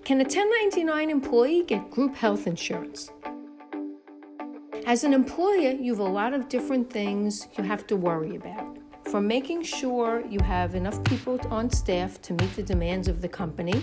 Can a 1099 employee get group health insurance? As an employer, you have a lot of different things you have to worry about. From making sure you have enough people on staff to meet the demands of the company,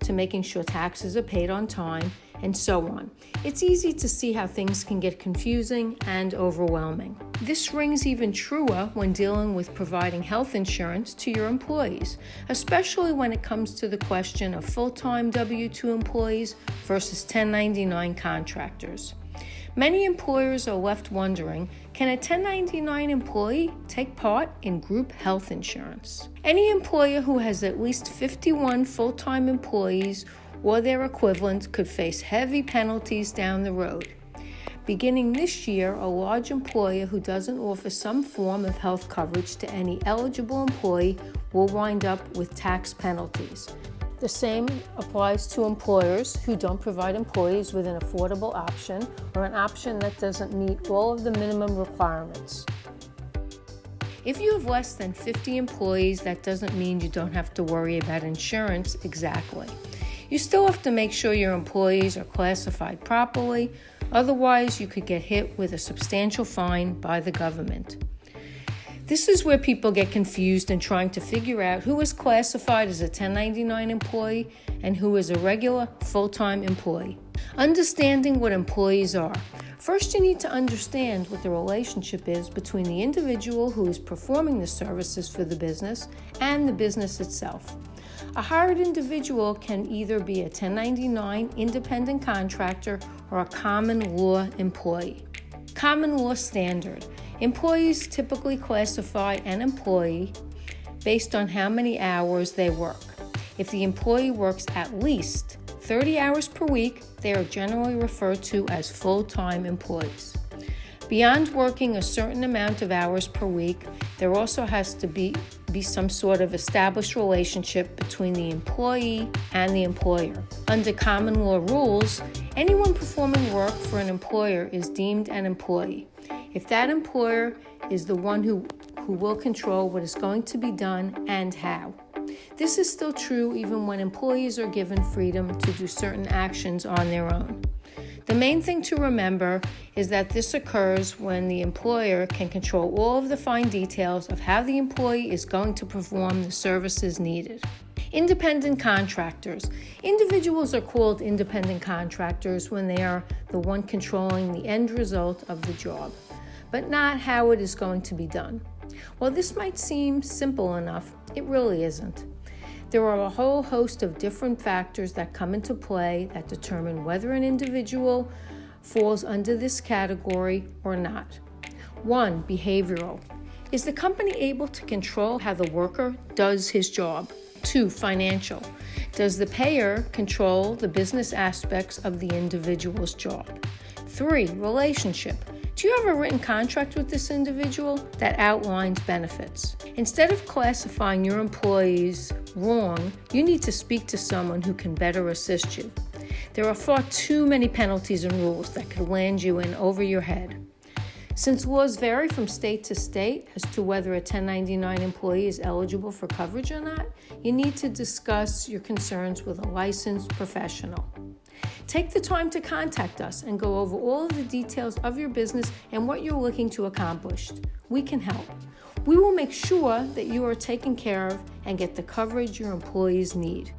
to making sure taxes are paid on time, and so on. It's easy to see how things can get confusing and overwhelming. This rings even truer when dealing with providing health insurance to your employees, especially when it comes to the question of full-time W-2 employees versus 1099 contractors. Many employers are left wondering, can a 1099 employee take part in group health insurance? Any employer who has at least 51 full-time employees or their equivalent could face heavy penalties down the road. Beginning this year, a large employer who doesn't offer some form of health coverage to any eligible employee will wind up with tax penalties. The same applies to employers who don't provide employees with an affordable option or an option that doesn't meet all of the minimum requirements. If you have less than 50 employees, that doesn't mean you don't have to worry about insurance exactly. You still have to make sure your employees are classified properly, otherwise you could get hit with a substantial fine by the government. This is where people get confused in trying to figure out who is classified as a 1099 employee and who is a regular full-time employee. Understanding what employees are. First, you need to understand what the relationship is between the individual who is performing the services for the business and the business itself. A hired individual can either be a 1099 independent contractor or a common law employee. Common law standard. Employees typically classify an employee based on how many hours they work. If the employee works at least 30 hours per week, they are generally referred to as full-time employees. Beyond working a certain amount of hours per week, there also has to be some sort of established relationship between the employee and the employer. Under common law rules, anyone performing work for an employer is deemed an employee if that employer is the one who will control what is going to be done and how. This is still true even when employees are given freedom to do certain actions on their own. The main thing to remember is that this occurs when the employer can control all of the fine details of how the employee is going to perform the services needed. Independent contractors. Individuals are called independent contractors when they are the one controlling the end result of the job, but not how it is going to be done. While this might seem simple enough, it really isn't. There are a whole host of different factors that come into play that determine whether an individual falls under this category or not. 1. Behavioral. Is the company able to control how the worker does his job? 2. Financial. Does the payer control the business aspects of the individual's job? 3. Relationship. Do you have a written contract with this individual that outlines benefits? Instead of classifying your employees wrong, you need to speak to someone who can better assist you. There are far too many penalties and rules that could land you in over your head. Since laws vary from state to state as to whether a 1099 employee is eligible for coverage or not, you need to discuss your concerns with a licensed professional. Take the time to contact us and go over all of the details of your business and what you're looking to accomplish. We can help. We will make sure that you are taken care of and get the coverage your employees need.